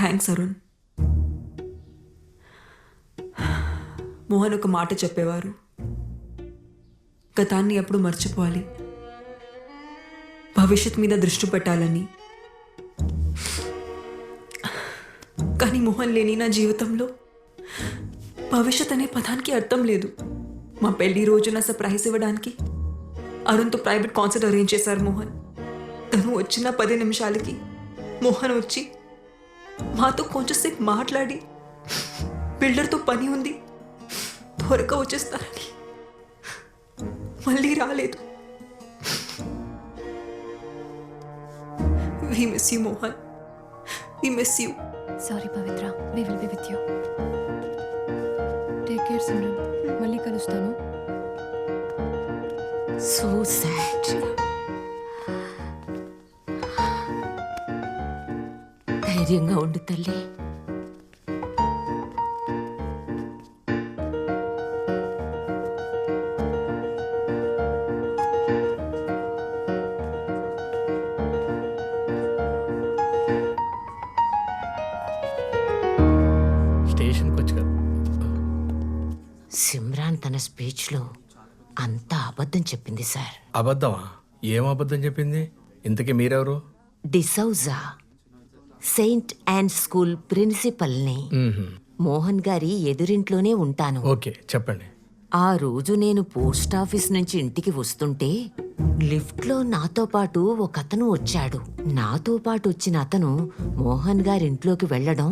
Thanks Arun. Mohan ఒక మాట చెప్పేవారు, గతాన్ని ఎప్పుడు మర్చిపోవాలి, భవిష్యత్ మీద దృష్టి పెట్టాలని. కానీ మోహన్ లేని నా జీవితంలో భవిష్యత్ అనే పదానికి అర్థం లేదు. మా పెళ్లి రోజున సర్ప్రైజ్ ఇవ్వడానికి అరుణ్తో ప్రైవేట్ కాన్సర్ట్ అరేంజ్ చేశారు మోహన్. తను వచ్చిన 10 నిమిషాలకి మోహన్ వచ్చి మాతో కొంచెంసేపు మాట్లాడి బిల్డర్తో పని ఉంది త్వరగా వచ్చేస్తారని మళ్ళీ రాలేదు. We miss you, Mohan. We miss you. Sorry, Pavitra. We will be with you. Take care, Simran. మళ్ళీ కలుస్తాను. So sad. ధైర్యంగా ఉండు తల్లి. సిమ్రాన్ తన స్పీచ్లో అంతా అబద్ధం చెప్పింది సార్. అబద్ధమా? ఏం అబద్ధం చెప్పింది? ఇంతకీ మీరెవరు? డిసౌజా, సెయింట్ యాన్ స్కూల్ ప్రిన్సిపల్ని. మోహన్ గారి ఎదురింట్లోనే ఉంటాను. ఓకే, చెప్పండి. ఆ రోజు నేను పోస్ట్ ఆఫీస్ నుంచి ఇంటికి వస్తుంటే లిఫ్ట్లో నాతో పాటు ఒక అతను వచ్చాడు. నాతో పాటు వచ్చిన అతను మోహన్ గారింట్లోకి వెళ్ళడం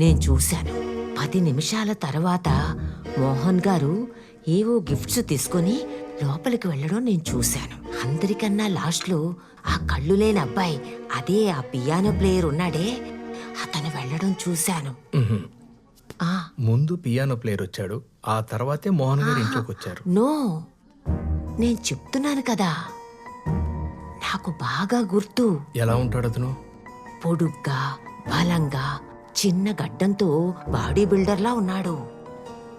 నేను చూశాను. 10 నిమిషాల తర్వాత మోహన్ గారు ఏవో గిఫ్ట్స్ తీసుకొని లోపలికి వెళ్ళడం నేను చూశాను. అందరికన్నా లాస్ట్లో ఆ కళ్ళు లేని అబ్బాయి, అదే ఆ పియానో ప్లేయర్ ఉన్నాడే, అతను వెళ్ళడం చూశాను. ముందు పియానో ప్లేయర్ వచ్చాడు, ఆ తర్వాతే మోహన్ గారు ఇంట్లోకి వచ్చారు. నో, నేను చెప్తున్నాను కదా, నాకు బాగా గుర్తు. ఎలా ఉంటాడు అతను? పొడుగ్గా, బలంగా, చిన్న గడ్డంతో బాడీ బిల్డర్లా ఉన్నాడు.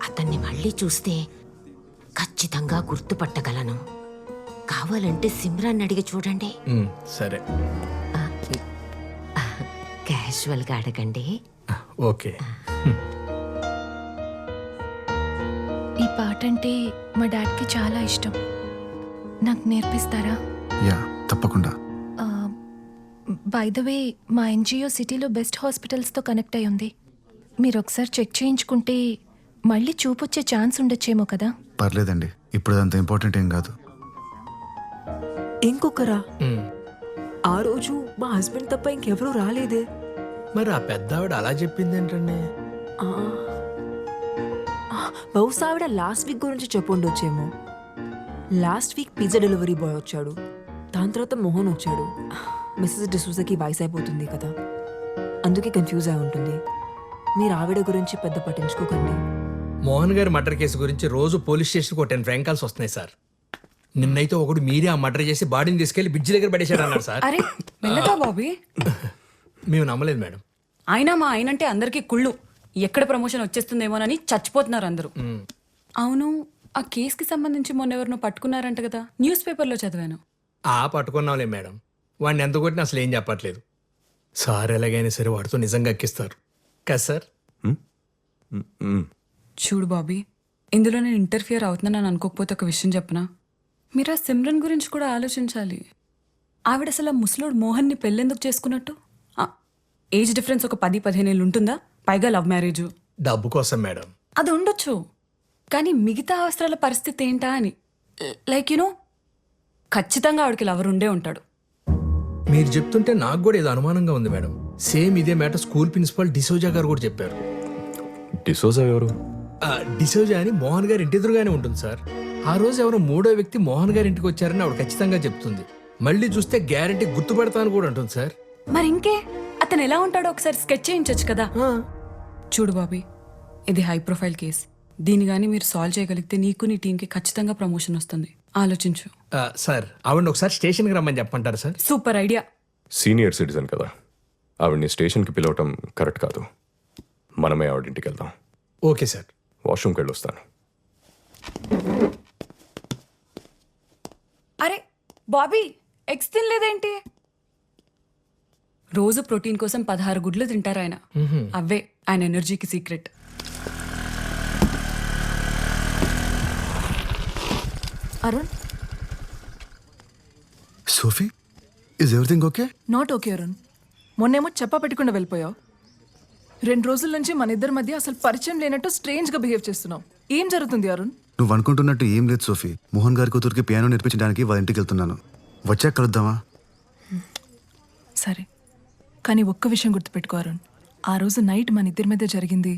అతన్ని మళ్ళీ చూస్తే ఖచ్చితంగా గుర్తుపట్టగలను. కావాలంటే సిమ్రాన్ అడిగి చూడండి. సరే, క్యాజువల్గా అడగండి. ఓకే. ఈ పాట అంటే మా డాడ్కి చాలా ఇష్టం. నాకు నేర్పిస్తారా? యా, తప్పకుండా. బై ద వే, మా ఎన్జిఓ సిటీలో బెస్ట్ హాస్పిటల్స్తో కనెక్ట్ అయి ఉంది. మీరు ఒకసారి చెక్ చేయించుకుంటే మళ్ళీ చూపొచ్చే ఛాన్స్ ఉండొచ్చేమో కదా. పర్లేదండి, ఇప్పుడు అంత ఇంపార్టెంట్ ఏం కాదు. ఇంకొకరా? ఆ రోజు మా హస్బెండ్ తప్ప ఇంకెవరూ రాలేదే. మరి ఆ పెద్ద ఆవిడ అలా చెప్పింది ఏంటండి? బహుశా ఆవిడ లాస్ట్ వీక్ గురించి చెప్పుండొచ్చేమో. Last week pizza delivery boy వచ్చాడు, దాని తర్వాత మోహన్ వచ్చాడు. మిస్సెస్ డిసూజాకి వయసు అయిపోతుంది కదా, అందుకే కన్ఫ్యూజ్ అయి ఉంటుంది. మీరు ఆవిడ గురించి పెద్ద పట్టించుకోకండి. మోహన్ గారి మర్డర్ కేసు గురించి రోజు పోలీస్ స్టేషన్కి ఒక 10 ఫ్రాంక్ కాల్స్ వస్తున్నాయి సార్. నిన్నైతే ఒకడు మీరే ఆ మర్డర్ చేసి బాడీని తీసుకెళ్లి బ్రిడ్జ్ దగ్గర పడేశాడు అన్నారు సార్. అరే మెల్లగా బాబీ. మేము నమ్మలేదు మేడం. అయినా మా ఆయనంటే అందరికీ కుళ్ళు. ఎక్కడ ప్రమోషన్ వచ్చేస్తుందేమోనని చచ్చిపోతున్నారు అందరూ. అవును, ఆ కేసుకి సంబంధించి మొన్న ఎవరినో పట్టుకున్నారంట కదా, న్యూస్ పేపర్లో చదివాను. పట్టుకున్నాంలే మేడం, వాడిని ఎంత కొట్టినా అసలు ఏం చెప్పట్లేదు. సార్ ఎలాగైనా సరే వాడితో నిజంగా ఎక్కిస్తారు కదా సార్. చూడు బాబీ, ఇందులో నేను ఇంటర్ఫియర్ అవుతున్నానని అనుకోకపోతే ఒక విషయం చెప్పనా? మీరు ఆ సిమ్రన్ గురించి కూడా ఆలోచించాలి. ఆవిడ అసలు ఆ ముసలోడు మోహన్ని పెళ్ళెందుకు చేసుకున్నట్టు? ఏజ్ డిఫరెన్స్ ఒక 10-15 ఏళ్ళు ఉంటుందా? పైగా లవ్ మ్యారేజ్. డబ్బు కోసం మేడం. అది ఉండొచ్చు, కానీ మిగతా అవసరాల పరిస్థితి ఏంటా అని. లైక్ యునో, ఖచ్చితంగా ఆవిడకి లవర్ ఉండే ఉంటాడు. మీరు చెప్తుంటే నాకు కూడా ఏదో అనుమానంగా ఉంది మేడం. సేమ్ ఇదే మ్యాటర్ స్కూల్ ప్రిన్సిపల్ డిసోజా గారు కూడా చెప్పారు. డిసోజా ఎవరు? డిసోజా అని మోహన్ గారి ఇంటి ఎదురుగానే ఉంటుంది సార్. ఆ రోజు ఎవరో 3వ వ్యక్తి మోహన్ గారి ఇంటికి వచ్చారని ఆవిడ ఖచ్చితంగా చెప్తుంది. మళ్ళీ చూస్తే గ్యారంటీ గుర్తుపడతాను కూడా అంటుంది సార్. మరి ఇంకే, అతను ఎలా ఉంటాడో ఒకసారి స్కెచ్ చేయించచ్చు కదా. చూడు బాబీ, ఇది హై ప్రొఫైల్ కేస్. దీన్ని కానీ మీరు సాల్వ్ చేయగలిగితే నీకు నీ టీంకి ఖచ్చితంగా ప్రమోషన్ వస్తుంది. ఆలోచించు. సార్, ఆవిడ ఒకసారి స్టేషన్కి రమ్మని చెప్పంటారు sir? Super idea. Senior citizen కదా, ఆవిడ్ని స్టేషన్కి పిలవటం కరెక్ట్ కాదు. మనమే ఆవిడింటికి వెళ్దాం. Okay sir. వాష్రూమ్కి వెళ్ళొస్తాను. అరే బాబీ, ఎగ్స్ తినలేదేంటి? రోజు ప్రోటీన్ కోసం 16 గుడ్లు తింటారు ఆయన. అవే ఆయన ఎనర్జీకి secret. Arun, Sophie is everything okay? Not okay Arun. మొన్నేమో చెప్పా పెట్టకుండా వెళ్ళిపోయావు. 2 రోజుల నుంచి మన ఇద్దరి మధ్య అసలు పరిచయం లేనట్టు స్ట్రేంజ్గా బిహేవ్ చేస్తున్నావు. ఏం జరుగుతుంది అరుణ్? నువ్వు అనుకుంటున్నట్టు ఏం లేదు సోఫీ. మోహన్ గారి కూతురికి పియానో నేర్పించడానికి వాళ్ళ ఇంటికి వెళ్తున్నాను. వచ్చాక కలుద్దామా? సరే, కానీ ఒక్క విషయం గుర్తుపెట్టుకో అరుణ్. ఆ రోజు నైట్ మన ఇద్దరి మధ్య జరిగింది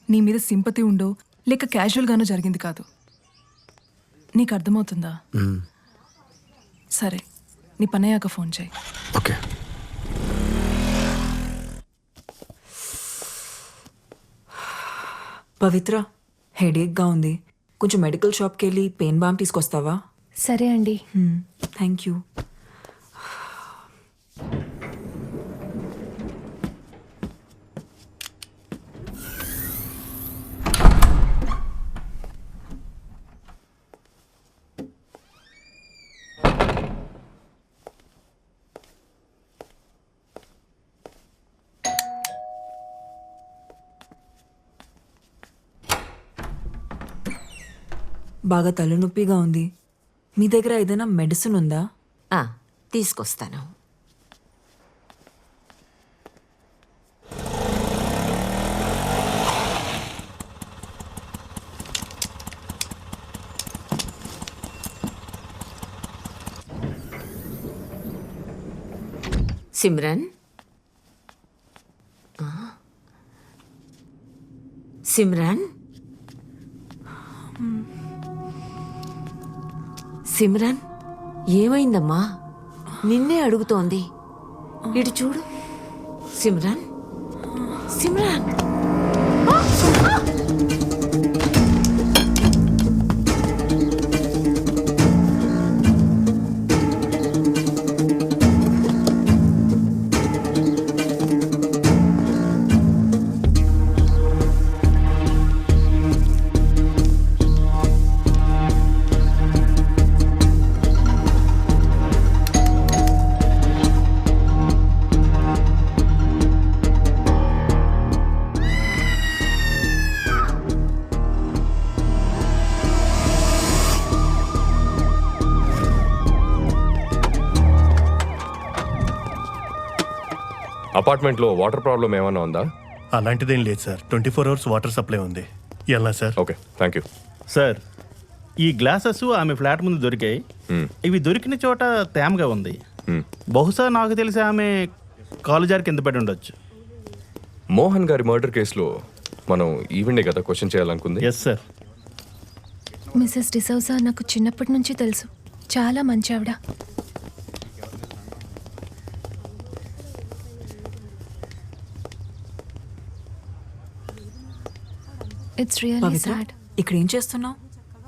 నీ మీద సింపతి ఉండో లేక క్యాజువల్గానో జరిగింది కాదు. నీకు అర్థమవుతుందా? సరే, నీ పని అయ్యాక ఫోన్ చేయి. ఓకే. పవిత్ర, హెడేక్గా ఉంది. కొంచెం మెడికల్ షాప్కి వెళ్ళి పెయిన్ బామ్ తీసుకొస్తావా? సరే అండి. Thank you. బాగా తలనొప్పిగా ఉంది. మీ దగ్గర ఏదైనా మెడిసిన్ ఉందా? తీసుకొస్తాను. సిమ్రన్, సిమ్రన్, సిమ్రన్, ఏమైందమ్మా? నిన్నే అడుగుతోంది. ఇటు చూడు. సిమ్రన్, సిమ్రన్. అపార్ట్మెంట్లో వాటర్ ప్రాబ్లం ఏమైనా ఉందా? అలాంటిదేం లేదు సార్. 24 అవర్స్ వాటర్ సప్లై ఉంది. ఎలా sir? Okay, thank you. Sir, ఈ గ్లాసెస్ ఆమె ఫ్లాట్ ముందు దొరికాయి. ఇవి దొరికిన చోట తేమగా ఉంది. బహుశా నాకు తెలిసి ఆమె కాలు జారి కింద పడి ఉండొచ్చు. మోహన్ గారి మర్డర్ కేసులో మనం ఈవెండే కదా క్వశ్చన్ చేయాలనుకుంది. Yes sir. మిసెస్ డిసౌజా నాకు చిన్నప్పటి నుంచి తెలుసు. చాలా మంచి ఆవిడ. It's really Pavitra, sad. ఇక్కడ ఏం చేస్తున్నావు?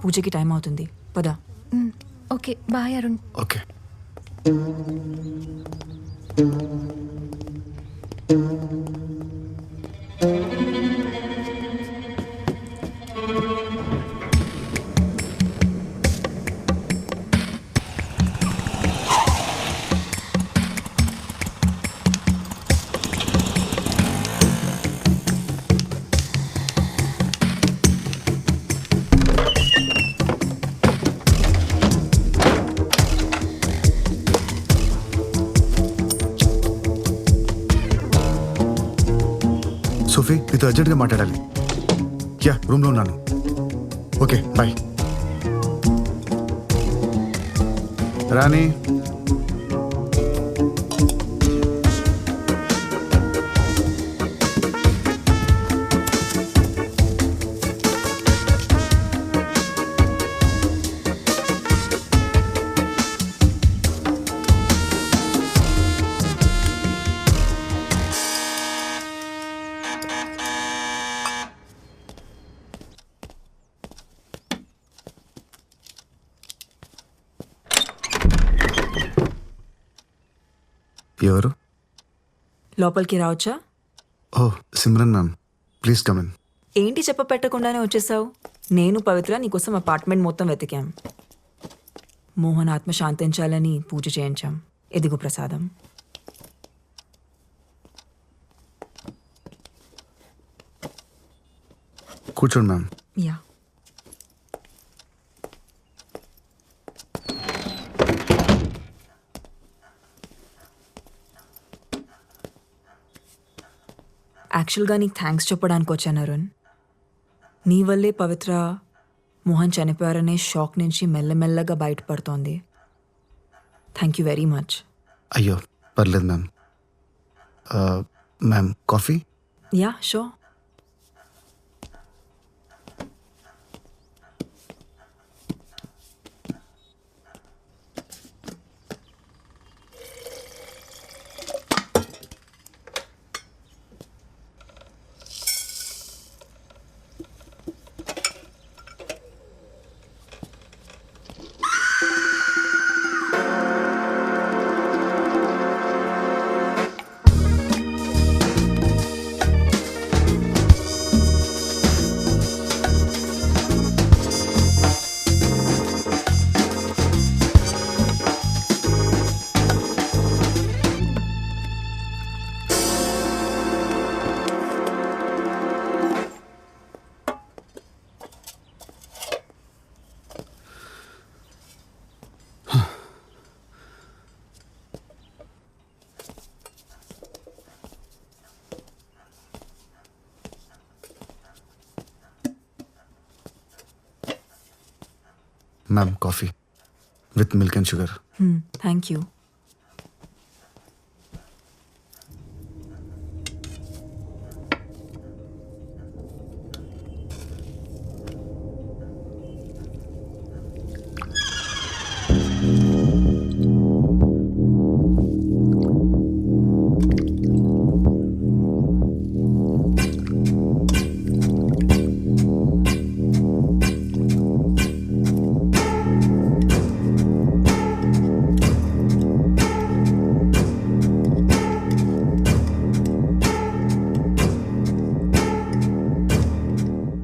పూజకి టైం అవుతుంది, పదా. Okay, bye Arun. Okay. Sophie, నీతో అర్జెంట్గా మాట్లాడాలి. యా, రూమ్లో ఉన్నాను. Okay, bye. రాణి, ఎవరు? లోపలికి రావచ్చా? ఓ, Simran ma'am, please come in. ఏంటి చెప్ప పెట్టకుండానే వచ్చేసావు? నేను పవిత్ర నీకోసం అపార్ట్మెంట్ మొత్తం వెతికాం. మోహన్ ఆత్మ శాంతించాలని పూజ చేయించాం. ఎదుగు ప్రసాదం. కూర్చోండి మ్యామ్. యా యాక్చువల్గా నీకు థ్యాంక్స్ చెప్పడానికి వచ్చాను అరుణ్. నీ వల్లే పవిత్ర మోహన్ చనిపోయారనే షాక్ నుంచి మెల్లమెల్లగా బయటపడుతోంది. Thank you very much. అయ్యో పర్లేదు ma'am. Ma'am coffee? Yeah sure. Ma'am coffee with milk and sugar. Thank you.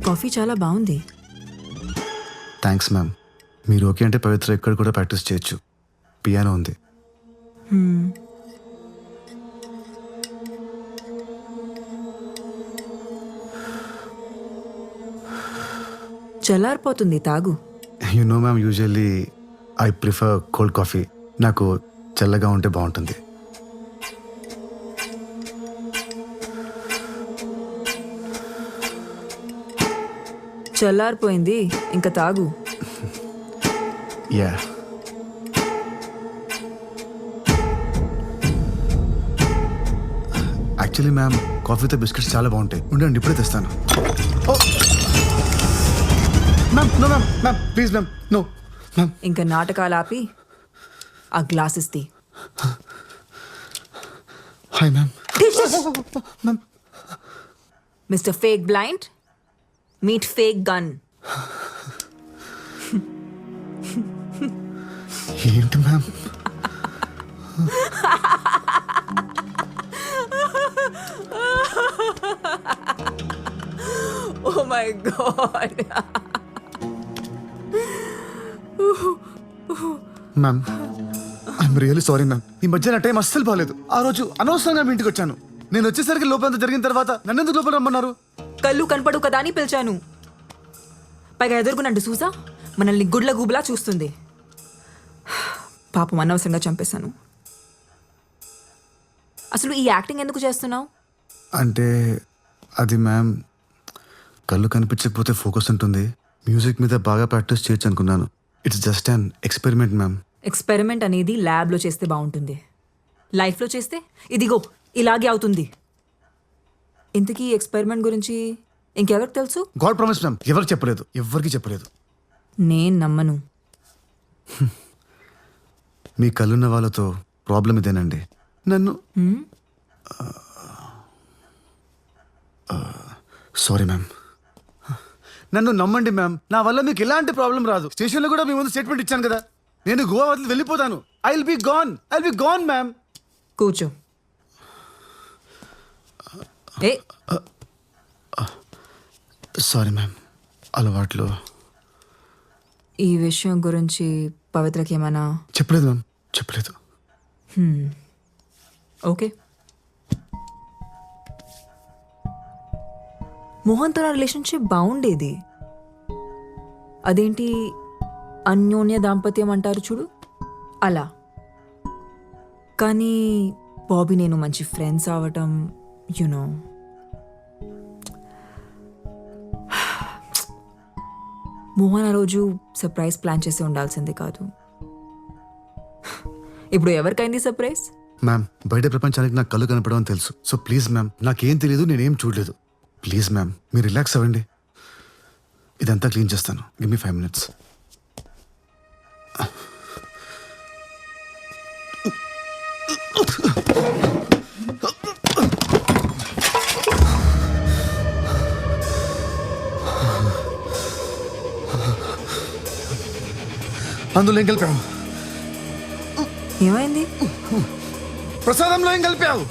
Coffee చాలా బాగుంది. Thanks ma'am. మీరు ఓకే అంటే పవిత్ర ఇక్కడ కూడా ప్రాక్టీస్ చేయొచ్చు. పియానో ఉంది. చల్లారిపోతుంది, తాగు. You know ma'am, usually I prefer cold coffee. నాకు చల్లగా ఉంటే బాగుంటుంది. చల్లారిపోయింది, ఇంకా తాగు. యా. యాక్చువల్లీ మ్యామ్ కాఫీతో బిస్కెట్స్ చాలా బాగుంటాయి. ఉండండి ఇప్పుడే తెస్తాను. Ma'am no ma'am, ma'am please ma'am, no ma'am. ఇంకా నాటకాలు ఆపి ఆ గ్లాసెస్ తీ. Hi ma'am. Ma'am mister fake blind, meet fake gun. ఏంటి ma'am? Oh my god. Ma'am I'm really sorry ma'am. ఈ మధ్య నా టైం అస్సలు బాగాలేదు. ఆ రోజు అనవసరంగా మీ ఇంటికి వచ్చాను. నేను వచ్చేసరికి లోపలంతా జరిగిన తర్వాత నన్ను ఎందుకు లోపల రమ్మన్నారు? కళ్ళు కనపడు కదా అని పిలిచాను. పైగా ఎదుర్కొనండి చూసా మనల్ని గుడ్ల గూబులా చూస్తుంది. పాపం అనవసరంగా చంపేశాను. అసలు ఈ యాక్టింగ్ ఎందుకు చేస్తున్నావు? అంటే అది మ్యామ్, కళ్ళు కనిపించకపోతే ఫోకస్ ఉంటుంది. మ్యూజిక్ మీద బాగా ప్రాక్టీస్ చేయొచ్చు అనుకున్నాను. It's just an experiment ma'am. Experiment అనేది ల్యాబ్లో చేస్తే బాగుంటుంది. లైఫ్లో చేస్తే ఇదిగో ఇలాగే అవుతుంది. ఇంతకీ ఎక్స్పెరిమెంట్ గురించి ఇంకెవరికి తెలుసు? గాడ్ ప్రామిస్ మ్యామ్, ఎవరికి చెప్పలేదు, ఎవరికి చెప్పలేదు. నేను నమ్మను. మీ కళ్ళున్న వాళ్ళతో ప్రాబ్లం ఇదేనండి. నన్ను సారీ మ్యామ్, నన్ను నమ్మండి మ్యామ్. నా వల్ల మీకు ఎలాంటి ప్రాబ్లం రాదు. స్టేషన్లో కూడా మీ ముందు స్టేట్మెంట్ ఇచ్చాను కదా. నేను గోవా వదిలి వెళ్ళిపోతాను. I will be gone ma'am. కూర్చో. ఏ సారీ మ్యామ్, అలవాట్లు. ఈ విషయం గురించి పవిత్రకి ఏమైనా చెప్పలేదు మ్యామ్, చెప్పలేదు. ఓకే. మోహన్తో నా రిలేషన్షిప్ బాగుండేది. అదేంటి అన్యోన్య దాంపత్యం అంటారు చూడు, అలా. కానీ బాబీ నేను మంచి ఫ్రెండ్స్ అవటం, యునో, మోహన్ ఆ రోజు సర్ప్రైజ్ ప్లాన్ చేసి ఉండాల్సిందే కాదు. ఇప్పుడు ఎవరికైంది సర్ప్రైజ్? మ్యామ్, బయట ప్రపంచానికి నాకు కళ్ళు కనపడమని తెలుసు. సో ప్లీజ్ మ్యామ్, నాకేం తెలియదు, నేనేం చూడలేదు. ప్లీజ్ మ్యామ్, మీరు రిలాక్స్ అవ్వండి. ఇదంతా క్లీన్ చేస్తాను. Give me 5 minutes. అందులో ఏం కలిపావు? ఏమైంది? ప్రసాదంలో ఏం కలిపావు?